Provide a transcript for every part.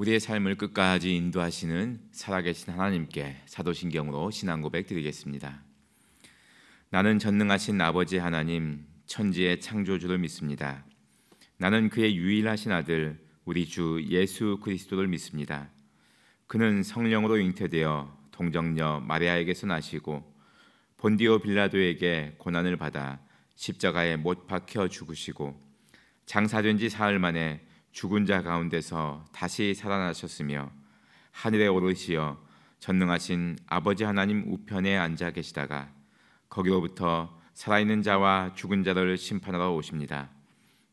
우리의 삶을 끝까지 인도하시는 살아계신 하나님께 사도신경으로 신앙 고백 드리겠습니다. 나는 전능하신 아버지 하나님, 천지의 창조주를 믿습니다. 나는 그의 유일하신 아들 우리 주 예수 그리스도를 믿습니다. 그는 성령으로 잉태되어 동정녀 마리아에게서 나시고 본디오 빌라도에게 고난을 받아 십자가에 못 박혀 죽으시고 장사된 지 사흘 만에 죽은 자 가운데서 다시 살아나셨으며 하늘에 오르시어 전능하신 아버지 하나님 우편에 앉아 계시다가 거기로부터 살아있는 자와 죽은 자를 심판하러 오십니다.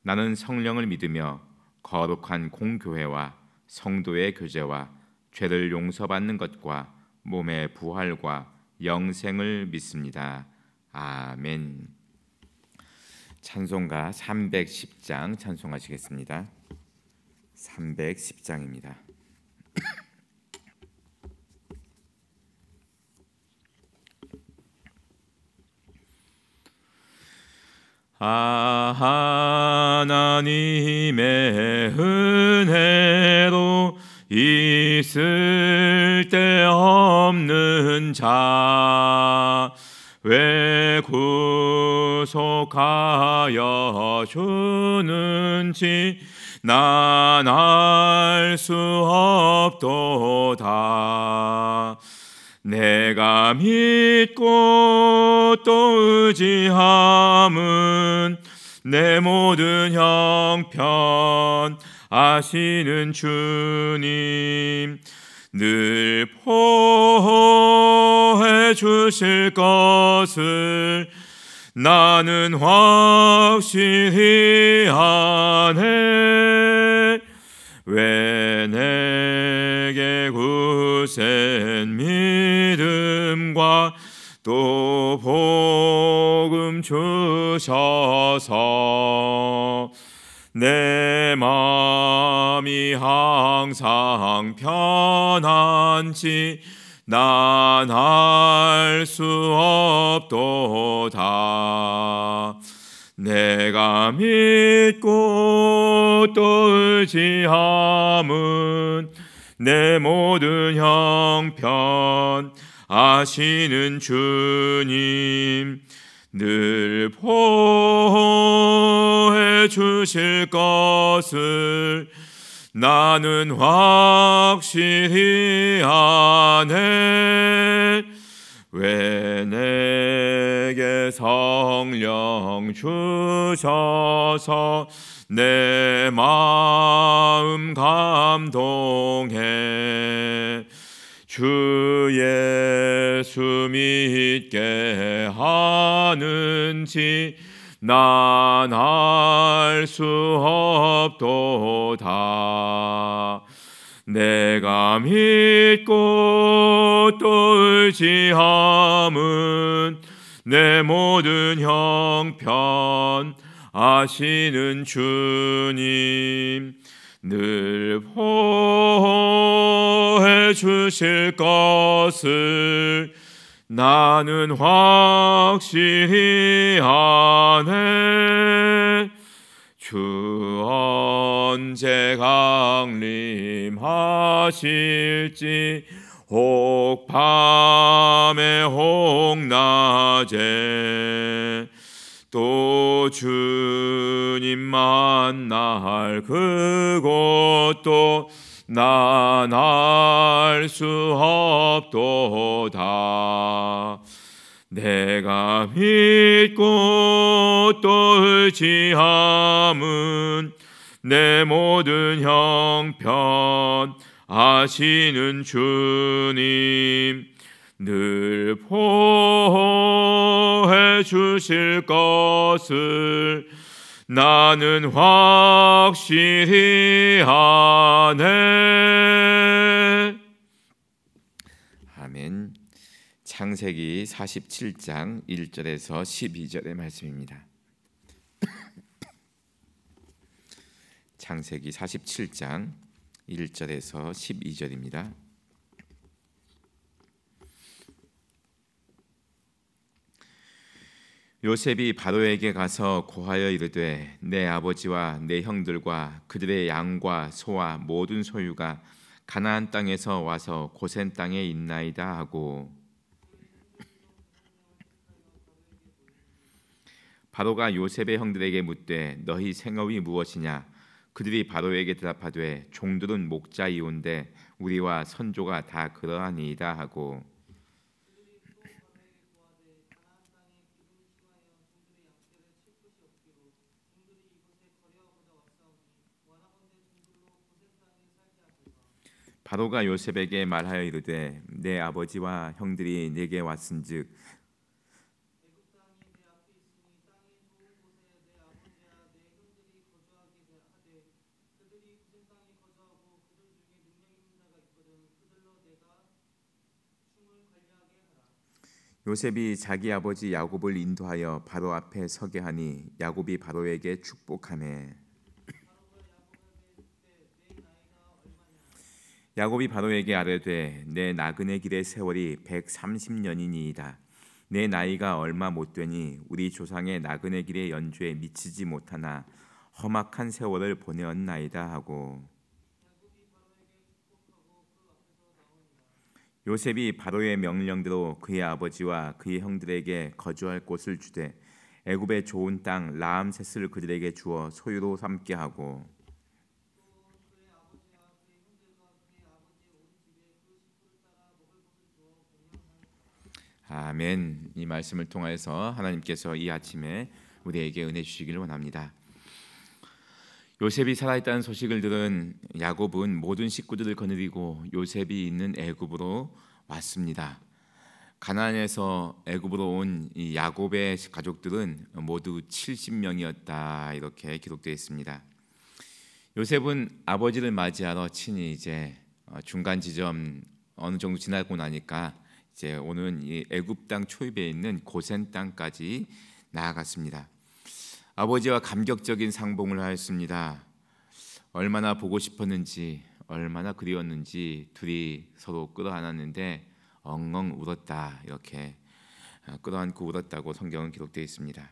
나는 성령을 믿으며 거룩한 공교회와 성도의 교제와 죄를 용서받는 것과 몸의 부활과 영생을 믿습니다. 아멘. 찬송가 310장 찬송하시겠습니다. 310장입니다. 하나님의 은혜로 있을 데 없는 자 왜 구속하여 주는지 난 알 수 없도다. 내가 믿고 또 의지함은 내 모든 형편 아시는 주님 늘 보호해 주실 것을 나는 확실히 아네. 왜 내게 굳센 믿음과 또 복음 주셔서 내 마음이 항상 편한지 난 알 수 없도다. 내가 믿고 또 의지함은 내 모든 형편 아시는 주님 늘 보호해 주실 것을 나는 확실히 아네. 왜 내게 성령 주셔서 내 마음 감동해 주 예수 믿게 하는지 난 알 수 없도다. 내가 믿고 또 의지함은 내 모든 형편 아시는 주님 늘 보호해 주실 것을 나는 확실히 아네. 주 언제 강림하실지 혹 밤에 혹 낮에 또 주님 만날 그곳도 난 알 수 없도다. 내가 믿고 또 의지함은 내 모든 형편 아시는 주님 늘 보호해 주실 것을 나는 확실히 아네. 아멘. 창세기 47장 1절에서 12절의 말씀입니다. 창세기 47장 1절에서 12절입니다. 요셉이 바로에게 가서 고하여 이르되 내 아버지와 내 형들과 그들의 양과 소와 모든 소유가 가나안 땅에서 와서 고센 땅에 있나이다 하고, 바로가 요셉의 형들에게 묻되 너희 생업이 무엇이냐? 그들이 바로에게 대답하되 종들은 목자이온데 우리와 선조가 다 그러하니이다 하고, 바로가 요셉에게 말하여 이르되 내 아버지와 형들이 내게 왔은즉 요셉이 자기 아버지 야곱을 인도하여 바로 앞에 서게 하니 야곱이 바로에게 축복하매, 야곱이 바로에게 아뢰되 내 나그네 길의 세월이 130년이니이다. 내 나이가 얼마 못 되니 우리 조상의 나그네 길의 연주에 미치지 못하나 험악한 세월을 보내었나이다 하고, 요셉이 바로의 명령대로 그의 아버지와 그의 형들에게 거주할 곳을 주되 애굽의 좋은 땅 라암셋을 그들에게 주어 소유로 삼게 하고, 아멘. 이 말씀을 통하여서 하나님께서 이 아침에 우리에게 은혜 주시기를 원합니다. 요셉이 살아있다는 소식을 들은 야곱은 모든 식구들을 거느리고 요셉이 있는 애굽으로 왔습니다. 가나안에서 애굽으로 온 이 야곱의 가족들은 모두 70명이었다 이렇게 기록되어 있습니다. 요셉은 아버지를 맞이하러 친히 이제 중간 지점 어느 정도 지나고 나니까 이제 오는 이 애굽 땅 초입에 있는 고센 땅까지 나아갔습니다. 아버지와 감격적인 상봉을 하였습니다. 얼마나 보고 싶었는지, 얼마나 그리웠는지 둘이 서로 끌어안았는데 엉엉 울었다 이렇게 끌어안고 울었다고 성경은 기록되어 있습니다.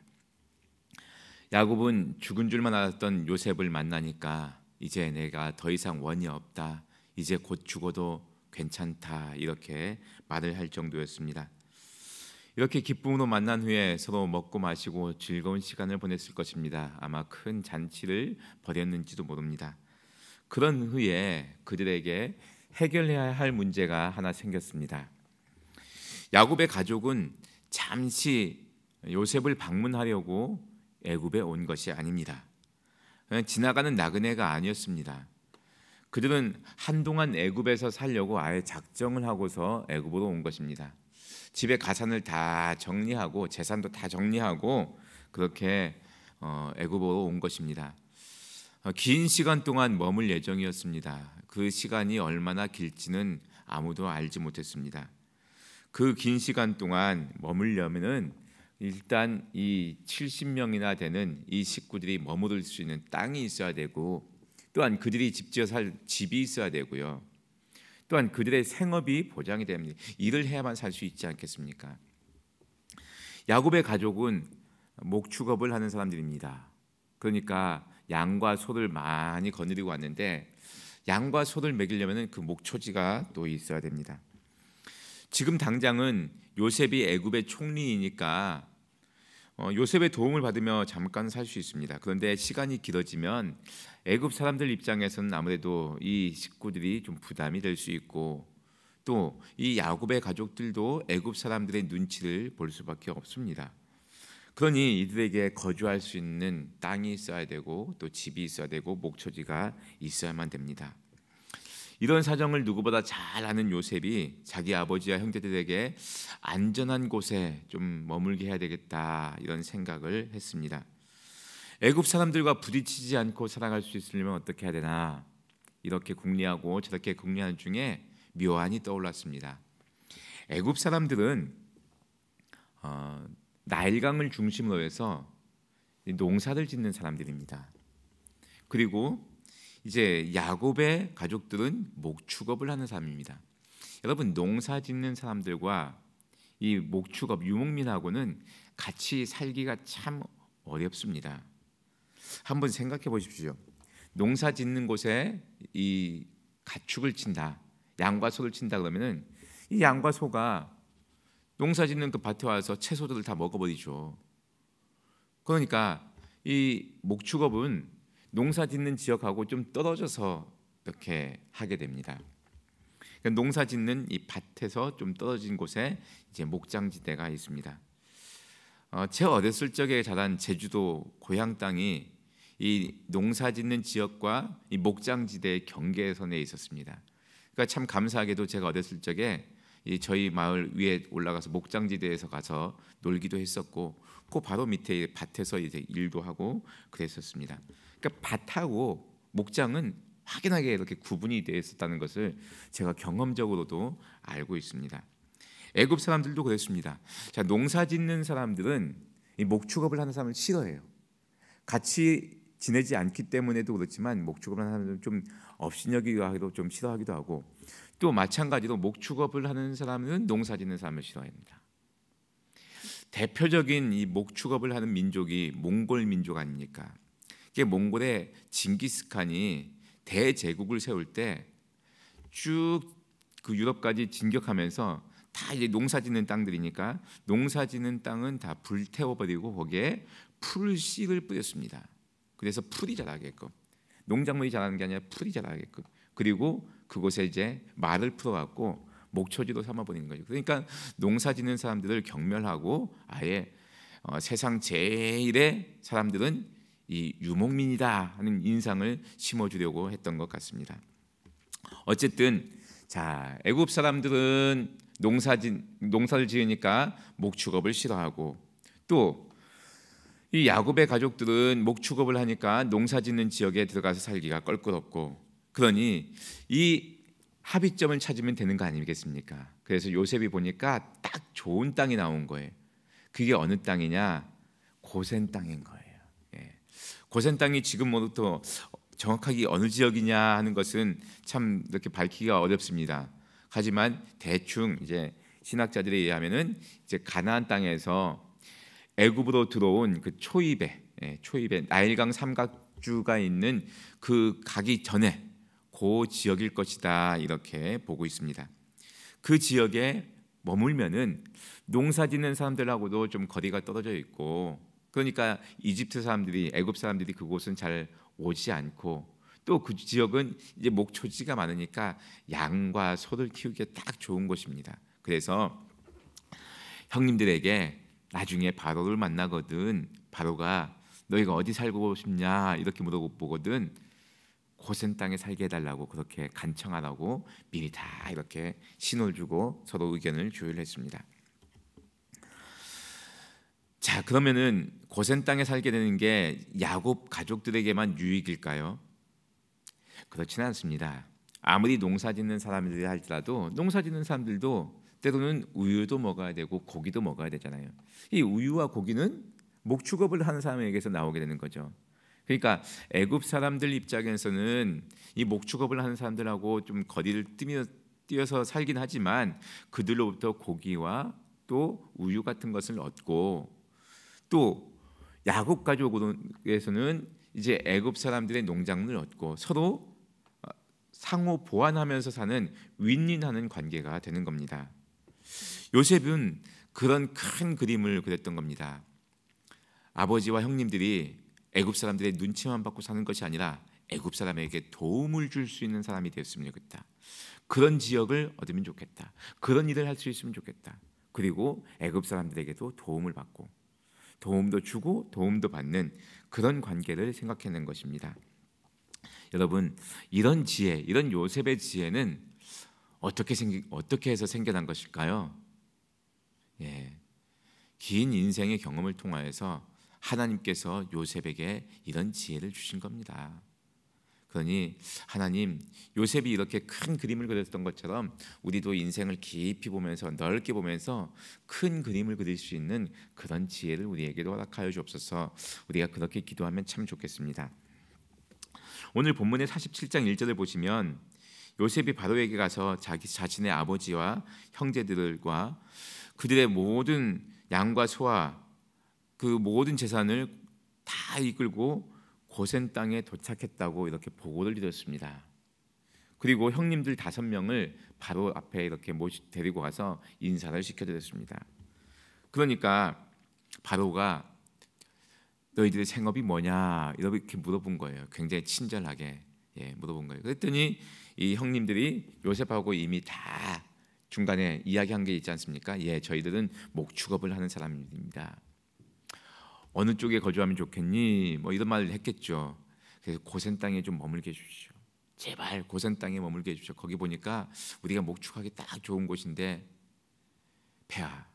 야곱은 죽은 줄만 알았던 요셉을 만나니까 이제 내가 더 이상 원이 없다, 이제 곧 죽어도 괜찮다 이렇게 말을 할 정도였습니다. 이렇게 기쁨으로 만난 후에 서로 먹고 마시고 즐거운 시간을 보냈을 것입니다. 아마 큰 잔치를 벌였는지도 모릅니다. 그런 후에 그들에게 해결해야 할 문제가 하나 생겼습니다. 야곱의 가족은 잠시 요셉을 방문하려고 애굽에 온 것이 아닙니다. 그냥 지나가는 나그네가 아니었습니다. 그들은 한동안 애굽에서 살려고 아예 작정을 하고서 애굽으로 온 것입니다. 집에 가산을 다 정리하고 재산도 다 정리하고 그렇게 애굽으로 온 것입니다. 긴 시간 동안 머물 예정이었습니다. 그 시간이 얼마나 길지는 아무도 알지 못했습니다. 그 긴 시간 동안 머물려면은 일단 이 70명이나 되는 이 식구들이 머무를 수 있는 땅이 있어야 되고, 또한 그들이 집지어 살 집이 있어야 되고요. 또한 그들의 생업이 보장이 됩니다. 일을 해야만 살 수 있지 않겠습니까? 야곱의 가족은 목축업을 하는 사람들입니다. 그러니까 양과 소를 많이 거느리고 왔는데 양과 소를 먹이려면 그 목초지가 또 있어야 됩니다. 지금 당장은 요셉이 애굽의 총리이니까 요셉의 도움을 받으며 잠깐 살 수 있습니다. 그런데 시간이 길어지면 애굽 사람들 입장에서는 아무래도 이 식구들이 좀 부담이 될 수 있고, 또 이 야곱의 가족들도 애굽 사람들의 눈치를 볼 수밖에 없습니다. 그러니 이들에게 거주할 수 있는 땅이 있어야 되고 또 집이 있어야 되고 목초지가 있어야만 됩니다. 이런 사정을 누구보다 잘 아는 요셉이 자기 아버지와 형제들에게 안전한 곳에 좀 머물게 해야 되겠다 이런 생각을 했습니다. 애굽 사람들과 부딪히지 않고 살아갈 수 있으려면 어떻게 해야 되나, 이렇게 궁리하고 저렇게 궁리하는 중에 묘안이 떠올랐습니다. 애굽 사람들은 나일강을 중심으로 해서 농사를 짓는 사람들입니다. 그리고 이제 야곱의 가족들은 목축업을 하는 사람입니다. 여러분, 농사 짓는 사람들과 이 목축업 유목민하고는 같이 살기가 참 어렵습니다. 한번 생각해 보십시오. 농사 짓는 곳에 이 가축을 친다, 양과 소를 친다 그러면은 이 양과 소가 농사짓는 그 밭에 와서 채소들을 다 먹어버리죠. 그러니까 이 목축업은 농사짓는 지역하고 좀 떨어져서 이렇게 하게 됩니다. 그러니까 농사짓는 이 밭에서 좀 떨어진 곳에 이제 목장지대가 있습니다. 제 어렸을 적에 자란 제주도 고향 땅이 이 농사짓는 지역과 이 목장지대의 경계선에 있었습니다. 그러니까 참 감사하게도 제가 어렸을 적에 이 저희 마을 위에 올라가서 목장지대에서 가서 놀기도 했었고, 그 바로 밑에 밭에서 이제 일도 하고 그랬었습니다. 그러니까 밭하고 목장은 확연하게 이렇게 구분이 되어 있었다는 것을 제가 경험적으로도 알고 있습니다. 애굽 사람들도 그랬습니다. 자, 농사짓는 사람들은 이 목축업을 하는 사람을 싫어해요. 같이 지내지 않기 때문에도 그렇지만 목축업을 하는 사람들은 좀 업신여기기도 하기도 좀 싫어하기도 하고, 또 마찬가지로 목축업을 하는 사람은 농사짓는 사람을 싫어합니다. 대표적인 이 목축업을 하는 민족이 몽골 민족 아닙니까? 이게 몽골의 징기스칸이 대제국을 세울 때 쭉 그 유럽까지 진격하면서 다 이제 농사짓는 땅들이니까 농사짓는 땅은 다 불태워버리고 거기에 풀씨를 뿌렸습니다. 그래서 풀이 자라게끔, 농작물이 자라는 게 아니라 풀이 자라게끔, 그리고 그곳에 이제 말을 풀어갖고 목초지로 삼아버리는 거죠. 그러니까 농사짓는 사람들을 경멸하고 아예 세상 제일의 사람들은 이 유목민이다 하는 인상을 심어주려고 했던 것 같습니다. 어쨌든 자, 애굽 사람들은 농사를 지으니까 목축업을 싫어하고, 또 이 야곱의 가족들은 목축업을 하니까 농사짓는 지역에 들어가서 살기가 껄끄럽고, 그러니 이 합의점을 찾으면 되는 거 아니겠습니까? 그래서 요셉이 보니까 딱 좋은 땅이 나온 거예요. 그게 어느 땅이냐? 고센 땅인 거예요. 고센 땅이 지금 뭐부터 정확하게 어느 지역이냐 하는 것은 참 이렇게 밝히기가 어렵습니다. 하지만 대충 이제 신학자들에 의하면은 이제 가나안 땅에서 애굽으로 들어온 그 초입에 나일강 삼각주가 있는 그 가기 전에 그 지역일 것이다 이렇게 보고 있습니다. 그 지역에 머물면은 농사짓는 사람들하고도 좀 거리가 떨어져 있고, 그러니까 이집트 사람들이, 애굽 사람들이 그곳은 잘 오지 않고, 또 그 지역은 이제 목초지가 많으니까 양과 소를 키우기에 딱 좋은 곳입니다. 그래서 형님들에게 나중에 바로를 만나거든 바로가 너희가 어디 살고 싶냐 이렇게 물어보거든 고센 땅에 살게 해달라고 그렇게 간청하라고 미리 다 이렇게 신호를 주고 서로 의견을 조율했습니다. 자, 그러면은 고센 땅에 살게 되는 게 야곱 가족들에게만 유익일까요? 그렇지는 않습니다. 아무리 농사짓는 사람들이 할지라도 농사짓는 사람들도 때로는 우유도 먹어야 되고 고기도 먹어야 되잖아요. 이 우유와 고기는 목축업을 하는 사람에게서 나오게 되는 거죠. 그러니까 애굽 사람들 입장에서는 이 목축업을 하는 사람들하고 좀 거리를 뛰어서 살긴 하지만 그들로부터 고기와 또 우유 같은 것을 얻고, 또 야곱 가족에서는 이제 애굽 사람들의 농작물을 얻고 서로 상호 보완하면서 사는 윈윈하는 관계가 되는 겁니다. 요셉은 그런 큰 그림을 그렸던 겁니다. 아버지와 형님들이 애굽 사람들의 눈치만 받고 사는 것이 아니라 애굽 사람에게 도움을 줄 수 있는 사람이 되었으면 좋겠다. 그런 지역을 얻으면 좋겠다. 그런 일을 할 수 있으면 좋겠다. 그리고 애굽 사람들에게도 도움을 받고 도움도 주고 도움도 받는 그런 관계를 생각해낸 것입니다. 여러분, 이런 지혜, 이런 요셉의 지혜는 어떻게 해서 생겨난 것일까요? 긴 인생의 경험을 통하여서 하나님께서 요셉에게 이런 지혜를 주신 겁니다. 그러니 하나님, 요셉이 이렇게 큰 그림을 그렸던 것처럼 우리도 인생을 깊이 보면서 넓게 보면서 큰 그림을 그릴 수 있는 그런 지혜를 우리에게도 허락하여 주옵소서. 우리가 그렇게 기도하면 참 좋겠습니다. 오늘 본문의 47장 1절을 보시면 요셉이 바로에게 가서 자기 자신의 아버지와 형제들과 그들의 모든 양과 소와 그 모든 재산을 다 이끌고 고센 땅에 도착했다고 이렇게 보고를 드렸습니다. 그리고 형님들 5명을 바로 앞에 이렇게 데리고 가서 인사를 시켜드렸습니다. 그러니까 바로가 너희들의 생업이 뭐냐 이렇게 물어본 거예요. 굉장히 친절하게 물어본 거예요. 그랬더니 이 형님들이 요셉하고 이미 다 중간에 이야기한 게 있지 않습니까? 저희들은 목축업을 하는 사람입니다. 어느 쪽에 거주하면 좋겠니? 뭐 이런 말을 했겠죠. 그래서 고센 땅에 좀 머물게 해주십시오. 제발 고센 땅에 머물게 해주십시오. 거기 보니까 우리가 목축하기 딱 좋은 곳인데 폐하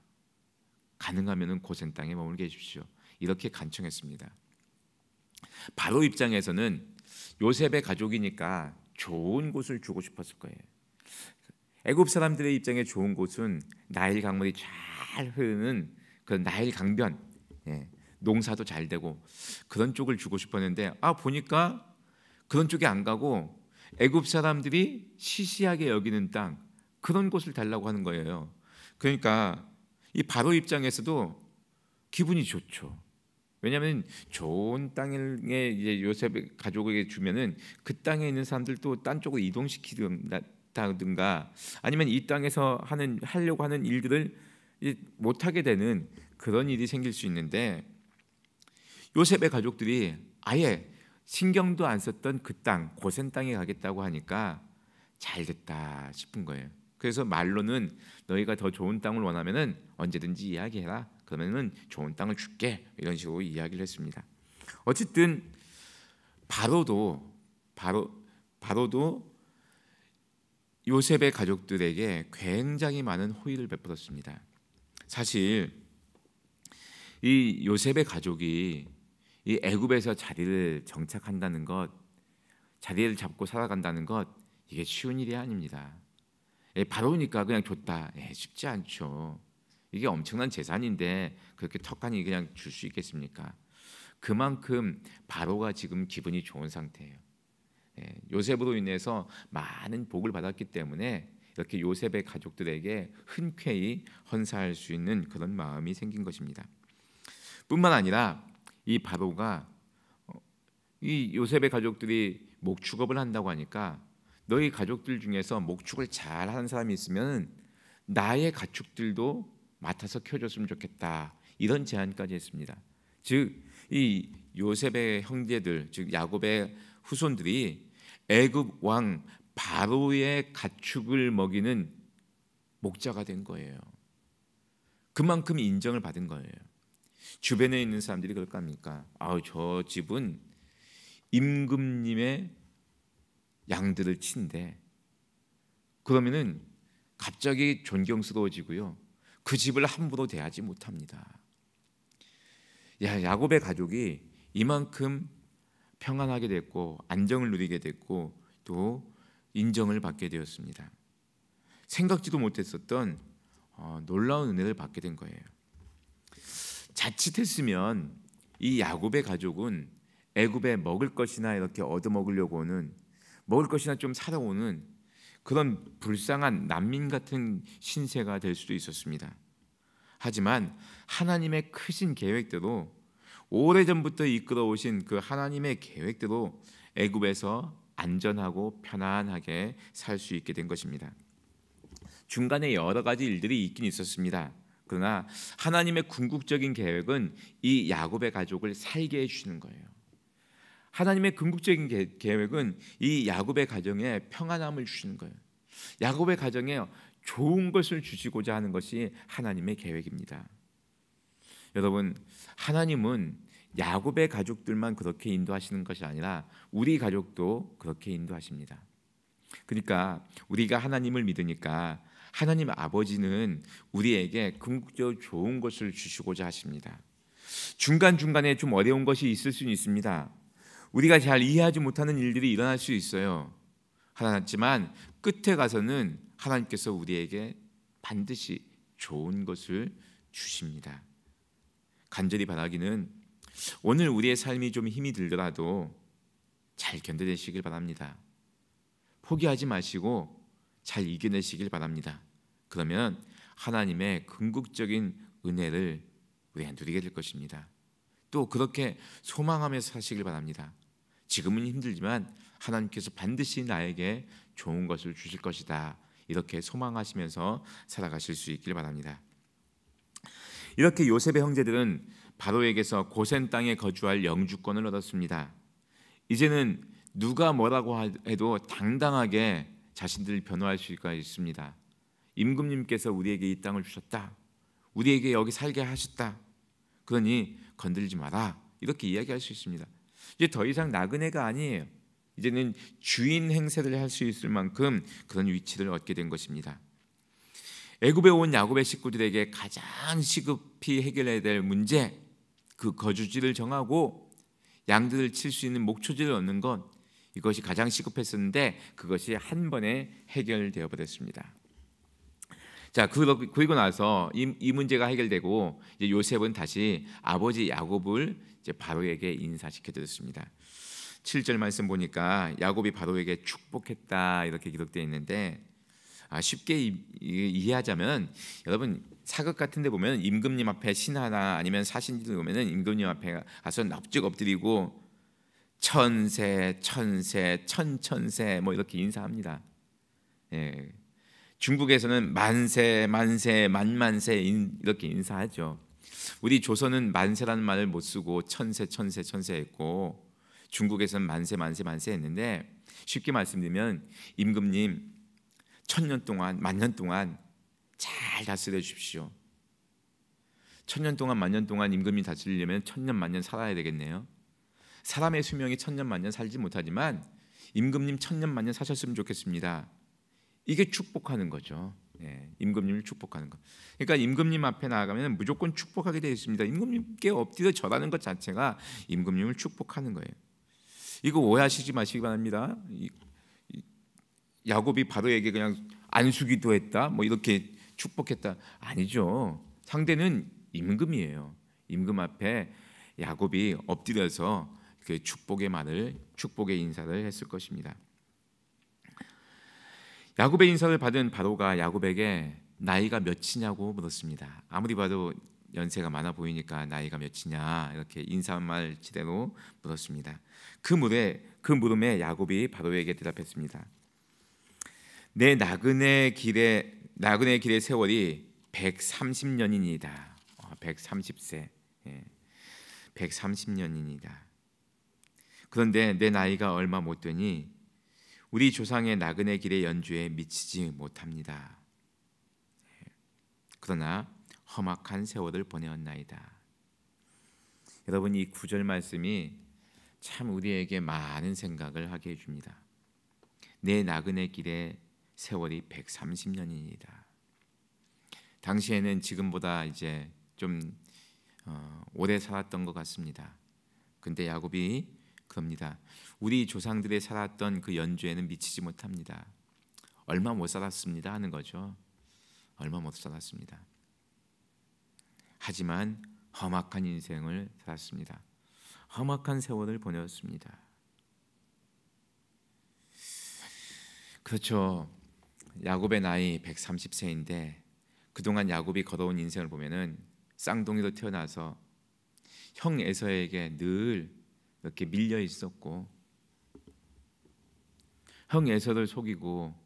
가능하면은 고센 땅에 머물게 해주십시오. 이렇게 간청했습니다. 바로 입장에서는 요셉의 가족이니까 좋은 곳을 주고 싶었을 거예요. 애굽 사람들의 입장에 좋은 곳은 나일 강물이 잘 흐르는 그 나일 강변, 농사도 잘 되고 그런 쪽을 주고 싶었는데 보니까 그런 쪽에 안 가고 애굽 사람들이 시시하게 여기는 땅 그런 곳을 달라고 하는 거예요. 그러니까 이 바로 입장에서도 기분이 좋죠. 왜냐하면 좋은 땅에 이제 요셉의 가족에게 주면은 그 땅에 있는 사람들도 딴 쪽으로 이동시키든가 아니면 이 땅에서 하려고 하는 일들을 못 하게 되는 그런 일이 생길 수 있는데 요셉의 가족들이 아예 신경도 안 썼던 그 땅 고센 땅에 가겠다고 하니까 잘 됐다 싶은 거예요. 그래서 말로는 너희가 더 좋은 땅을 원하면은 언제든지 이야기해라. 그러면은 좋은 땅을 줄게. 이런 식으로 이야기를 했습니다. 어쨌든 바로도 요셉의 가족들에게 굉장히 많은 호의를 베풀었습니다. 사실 이 요셉의 가족이 이 애굽에서 자리를 정착한다는 것, 자리를 잡고 살아간다는 것 이게 쉬운 일이 아닙니다. 바로니까 그냥 줬다. 쉽지 않죠. 이게 엄청난 재산인데 그렇게 턱하니 그냥 줄 수 있겠습니까? 그만큼 바로가 지금 기분이 좋은 상태예요. 요셉으로 인해서 많은 복을 받았기 때문에 이렇게 요셉의 가족들에게 흔쾌히 헌사할 수 있는 그런 마음이 생긴 것입니다. 뿐만 아니라 이 바로가 이 요셉의 가족들이 목축업을 한다고 하니까 너희 가족들 중에서 목축을 잘하는 사람이 있으면 나의 가축들도 맡아서 키워줬으면 좋겠다. 이런 제안까지 했습니다. 즉 이 요셉의 형제들, 즉 야곱의 후손들이 애굽 왕 바로의 가축을 먹이는 목자가 된 거예요. 그만큼 인정을 받은 거예요. 주변에 있는 사람들이 그럴까 합니까? 저 집은 임금님의 양들을 친대. 그러면은 갑자기 존경스러워지고요. 그 집을 함부로 대하지 못합니다. 야곱의 가족이 이만큼 평안하게 됐고 안정을 누리게 됐고 또 인정을 받게 되었습니다. 생각지도 못했었던 놀라운 은혜를 받게 된 거예요. 자칫했으면 이 야곱의 가족은 애굽에 먹을 것이나 이렇게 얻어먹으려고는 먹을 것이나 좀 사러 오는 그런 불쌍한 난민 같은 신세가 될 수도 있었습니다. 하지만 하나님의 크신 계획대로 오래전부터 이끌어 오신 그 하나님의 계획대로 애굽에서 안전하고 편안하게 살 수 있게 된 것입니다. 중간에 여러 가지 일들이 있긴 있었습니다. 그러나 하나님의 궁극적인 계획은 이 야곱의 가족을 살게 해주시는 거예요. 하나님의 궁극적인 계획은 이 야곱의 가정에 평안함을 주시는 거예요. 야곱의 가정에 좋은 것을 주시고자 하는 것이 하나님의 계획입니다. 여러분, 하나님은 야곱의 가족들만 그렇게 인도하시는 것이 아니라 우리 가족도 그렇게 인도하십니다. 그러니까 우리가 하나님을 믿으니까 하나님 아버지는 우리에게 궁극적으로 좋은 것을 주시고자 하십니다. 중간중간에 좀 어려운 것이 있을 수는 있습니다. 우리가 잘 이해하지 못하는 일들이 일어날 수 있어요. 하지만 끝에 가서는 하나님께서 우리에게 반드시 좋은 것을 주십니다. 간절히 바라기는 오늘 우리의 삶이 좀 힘이 들더라도 잘 견뎌내시길 바랍니다. 포기하지 마시고 잘 이겨내시길 바랍니다. 그러면 하나님의 궁극적인 은혜를 우리가 누리게 될 것입니다. 또 그렇게 소망하면서 사시길 바랍니다. 지금은 힘들지만 하나님께서 반드시 나에게 좋은 것을 주실 것이다. 이렇게 소망하시면서 살아가실 수 있길 바랍니다. 이렇게 요셉의 형제들은 바로에게서 고센 땅에 거주할 영주권을 얻었습니다. 이제는 누가 뭐라고 해도 당당하게 자신들을 변호할 수가 있습니다. 임금님께서 우리에게 이 땅을 주셨다. 우리에게 여기 살게 하셨다. 그러니 건들지 마라. 이렇게 이야기할 수 있습니다. 이제 더 이상 나그네가 아니에요. 이제는 주인 행세를 할 수 있을 만큼 그런 위치를 얻게 된 것입니다. 애굽에 온 야곱의 식구들에게 가장 시급히 해결해야 될 문제, 그 거주지를 정하고 양들을 칠 수 있는 목초지를 얻는 것, 이것이 가장 시급했었는데 그것이 한 번에 해결되어 버렸습니다. 자, 그리고 나서 이 문제가 해결되고 이제 요셉은 다시 아버지 야곱을 이제 바로에게 인사시켜 드렸습니다. 7절 말씀 보니까 야곱이 바로에게 축복했다 이렇게 기록되어 있는데, 쉽게 이해하자면 여러분 사극 같은 데 보면 임금님 앞에 신하나 아니면 사신들 오면은 임금님 앞에 가서 납죽 엎드리고 천세 천세 천천세 뭐 이렇게 인사합니다. 예. 중국에서는 만세 만세 만만세 이렇게 인사하죠. 우리 조선은 만세라는 말을 못 쓰고 천세 천세 천세 했고, 중국에서는 만세 만세 만세 했는데, 쉽게 말씀드리면 임금님 1000년 동안 만년 동안 잘 다스려 주십시오. 1000년 동안 만년 동안 임금님 다스리려면 1000년 만년 살아야 되겠네요. 사람의 수명이 1000년 만년 살지 못하지만 임금님 1000년 만년 사셨으면 좋겠습니다. 이게 축복하는 거죠. 예, 임금님을 축복하는 것. 그러니까 임금님 앞에 나아가면 무조건 축복하게 되어 있습니다. 임금님께 엎드려 절하는 것 자체가 임금님을 축복하는 거예요. 이거 오해하시지 마시기 바랍니다. 야곱이 바로에게 그냥 안수기도 했다, 뭐 이렇게 축복했다, 아니죠. 상대는 임금이에요. 임금 앞에 야곱이 엎드려서 그 축복의 말을, 축복의 인사를 했을 것입니다. 야곱의 인사를 받은 바로가 야곱에게 나이가 몇이냐고 물었습니다. 아무리 봐도 연세가 많아 보이니까 나이가 몇이냐 이렇게 인사말 지대로 물었습니다. 그 물음에 야곱이 바로에게 대답했습니다. 내 나그네 길의 세월이 130년이니이다. 130세, 130년이니이다. 그런데 내 나이가 얼마 못 되니 우리 조상의 나그네 길의 연주에 미치지 못합니다. 그러나 험악한 세월을 보내었나이다. 여러분, 이 구절 말씀이 참 우리에게 많은 생각을 하게 해줍니다. 내 나그네 길의 세월이 130년이다. 당시에는 지금보다 이제 좀 오래 살았던 것 같습니다. 근데 야곱이 그럽니다. 우리 조상들이 살았던 그 연주에는 미치지 못합니다. 얼마 못 살았습니다 하는 거죠. 얼마 못 살았습니다. 하지만 험악한 인생을 살았습니다. 험악한 세월을 보냈습니다. 그렇죠. 야곱의 나이 130세인데 그동안 야곱이 걸어온 인생을 보면은 쌍둥이로 태어나서 형 에서에게 늘 이렇게 밀려 있었고, 형 에서를 속이고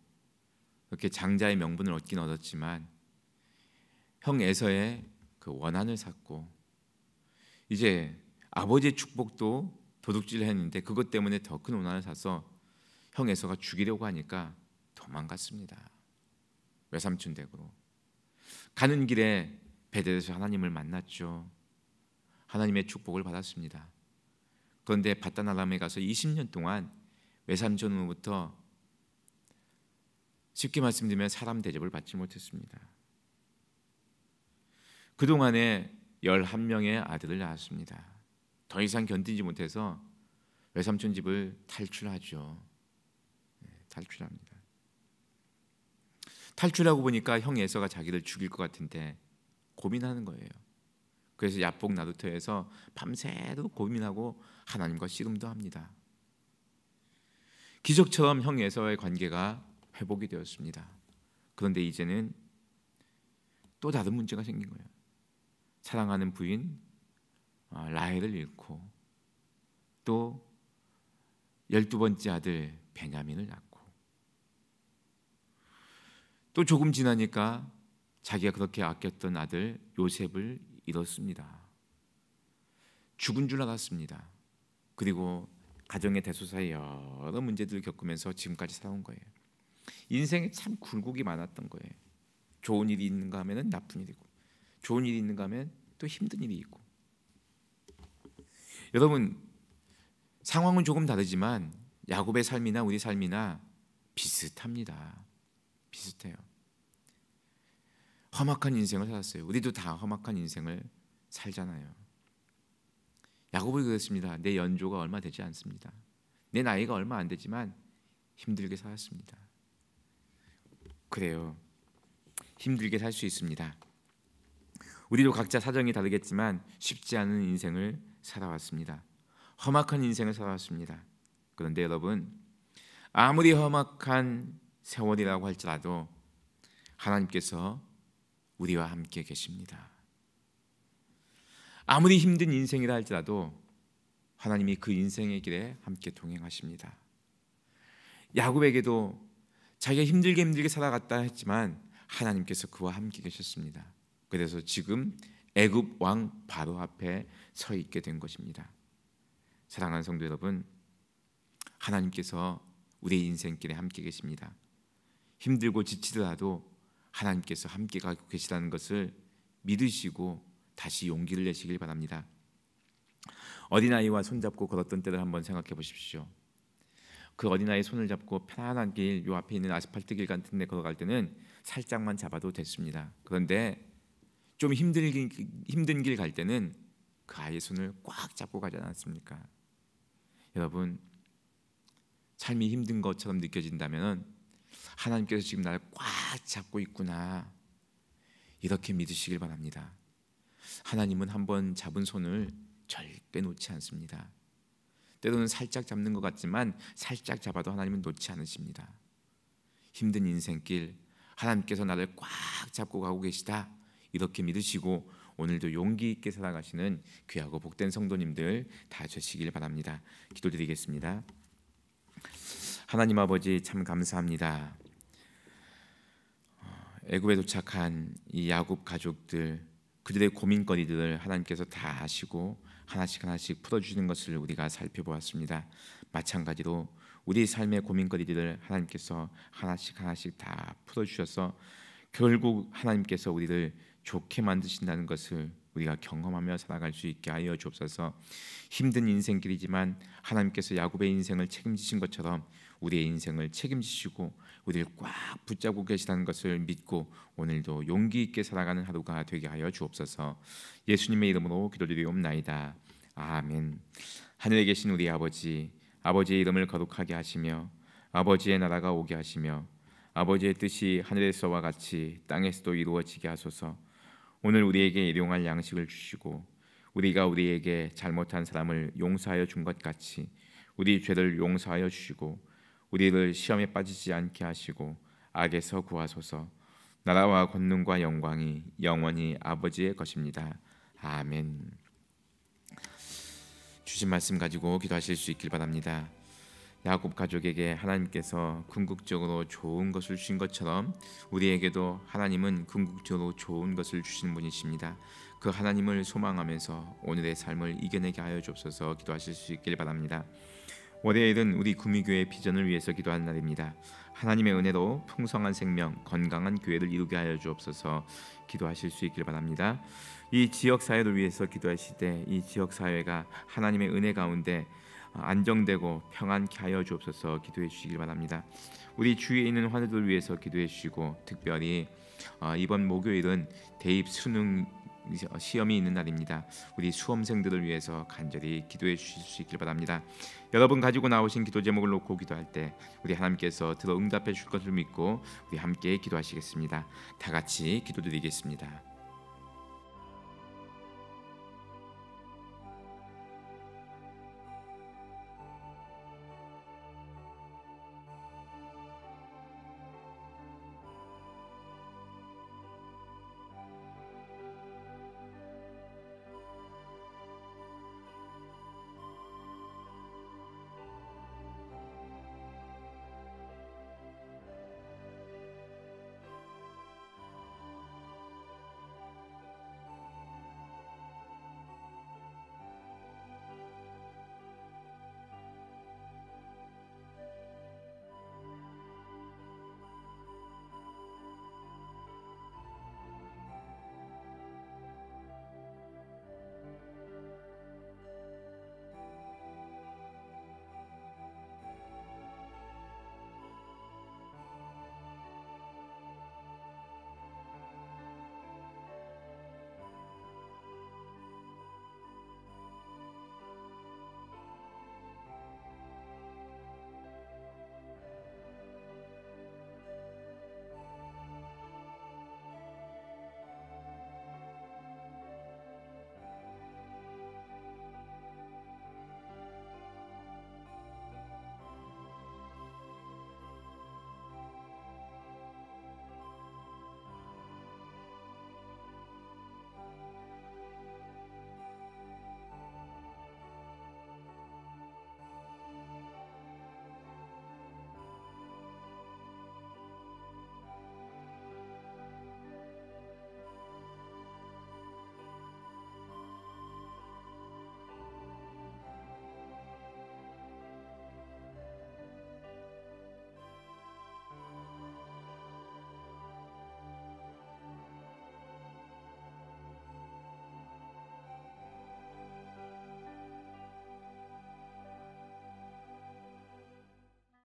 이렇게 장자의 명분을 얻긴 얻었지만 형 에서의 그 원한을 샀고, 이제 아버지의 축복도 도둑질했는데 그것 때문에 더 큰 원한을 사서 형 에서가 죽이려고 하니까 도망갔습니다. 외삼촌 댁으로. 가는 길에 베델에서 하나님을 만났죠. 하나님의 축복을 받았습니다. 그런데 바단 아람에 가서 20년 동안 외삼촌으로부터 쉽게 말씀드리면 사람 대접을 받지 못했습니다. 그동안에 11명의 아들을 낳았습니다. 더 이상 견디지 못해서 외삼촌 집을 탈출하죠. 탈출합니다. 탈출하고 보니까 형 에서가 자기를 죽일 것 같은데 고민하는 거예요. 그래서 야복 나루터에서 밤새도록 고민하고 하나님과 씨름도 합니다. 기적처럼 형 에서의 관계가 회복이 되었습니다. 그런데 이제는 또 다른 문제가 생긴 거예요. 사랑하는 부인 라헬을 잃고 또 12번째 아들 베냐민을 낳고, 또 조금 지나니까 자기가 그렇게 아꼈던 아들 요셉을 잃었습니다. 죽은 줄 알았습니다. 그리고 가정의 대소사에 여러 문제들을 겪으면서 지금까지 살아온 거예요. 인생에 참 굴곡이 많았던 거예요. 좋은 일이 있는가 하면 나쁜 일이고, 좋은 일이 있는가 하면 또 힘든 일이 있고. 여러분, 상황은 조금 다르지만 야곱의 삶이나 우리 삶이나 비슷합니다. 비슷해요. 험악한 인생을 살았어요. 우리도 다 험악한 인생을 살잖아요. 야곱이 그랬습니다. 내 연조가 얼마 되지 않습니다. 내 나이가 얼마 안 되지만 힘들게 살았습니다. 그래요. 힘들게 살 수 있습니다. 우리도 각자 사정이 다르겠지만 쉽지 않은 인생을 살아왔습니다. 험악한 인생을 살아왔습니다. 그런데 여러분, 아무리 험악한 세월이라고 할지라도 하나님께서 우리와 함께 계십니다. 아무리 힘든 인생이라 할지라도 하나님이 그 인생의 길에 함께 동행하십니다. 야곱에게도 자기가 힘들게 살아갔다 했지만 하나님께서 그와 함께 계셨습니다. 그래서 지금 애굽 왕 바로 앞에 서 있게 된 것입니다. 사랑하는 성도 여러분, 하나님께서 우리의 인생길에 함께 계십니다. 힘들고 지치더라도 하나님께서 함께 가고 계시다는 것을 믿으시고 다시 용기를 내시길 바랍니다. 어린아이와 손잡고 걸었던 때를 한번 생각해 보십시오. 그 어린아이 손을 잡고 편안한 길, 요 앞에 있는 아스팔트 길 같은 데 걸어갈 때는 살짝만 잡아도 됐습니다. 그런데 좀 힘든 길 갈 때는 그 아이의 손을 꽉 잡고 가지 않았습니까? 여러분, 삶이 힘든 것처럼 느껴진다면 하나님께서 지금 나를 꽉 잡고 있구나, 이렇게 믿으시길 바랍니다. 하나님은 한번 잡은 손을 절대 놓지 않습니다. 때로는 살짝 잡는 것 같지만 살짝 잡아도 하나님은 놓지 않으십니다. 힘든 인생길 하나님께서 나를 꽉 잡고 가고 계시다, 이렇게 믿으시고 오늘도 용기 있게 살아가시는 귀하고 복된 성도님들 다 되시길 바랍니다. 기도드리겠습니다. 하나님 아버지, 참 감사합니다. 애굽에 도착한 이 야곱 가족들, 그들의 고민거리들을 하나님께서 다 아시고 하나씩 풀어주시는 것을 우리가 살펴보았습니다. 마찬가지로 우리 삶의 고민거리들을 하나님께서 하나씩 다 풀어주셔서 결국 하나님께서 우리를 좋게 만드신다는 것을 우리가 경험하며 살아갈 수 있게 하여 주옵소서. 힘든 인생길이지만 하나님께서 야곱의 인생을 책임지신 것처럼 우리의 인생을 책임지시고 우리를 꽉 붙잡고 계시다는 것을 믿고 오늘도 용기 있게 살아가는 하루가 되게 하여 주옵소서. 예수님의 이름으로 기도드리옵나이다. 아멘. 하늘에 계신 우리 아버지, 아버지의 이름을 거룩하게 하시며 아버지의 나라가 오게 하시며 아버지의 뜻이 하늘에서와 같이 땅에서도 이루어지게 하소서. 오늘 우리에게 일용할 양식을 주시고 우리가 우리에게 잘못한 사람을 용서하여 준 것 같이 우리 죄를 용서하여 주시고 우리를 시험에 빠지지 않게 하시고 악에서 구하소서. 나라와 권능과 영광이 영원히 아버지의 것입니다. 아멘. 주신 말씀 가지고 기도하실 수 있길 바랍니다. 야곱 가족에게 하나님께서 궁극적으로 좋은 것을 주신 것처럼 우리에게도 하나님은 궁극적으로 좋은 것을 주시는 분이십니다. 그 하나님을 소망하면서 오늘의 삶을 이겨내게 하여 주옵소서. 기도하실 수 있길 바랍니다. 월요일은 우리 구미교회 비전을 위해서 기도하는 날입니다. 하나님의 은혜로 풍성한 생명, 건강한 교회를 이루게 하여 주옵소서. 기도하실 수 있길 바랍니다. 이 지역 사회를 위해서 기도하실 때 이 지역 사회가 하나님의 은혜 가운데 안정되고 평안케 하여 주옵소서. 기도해 주시길 바랍니다. 우리 주위에 있는 환우들을 위해서 기도해 주시고 특별히 이번 목요일은 대입 수능 시험이 있는 날입니다. 우리 수험생들을 위해서 간절히 기도해 주실 수 있길 바랍니다. 여러분 가지고 나오신 기도 제목을 놓고 기도할 때 우리 하나님께서 들어 응답해 주실 것을 믿고 우리 함께 기도하시겠습니다. 다 같이 기도드리겠습니다.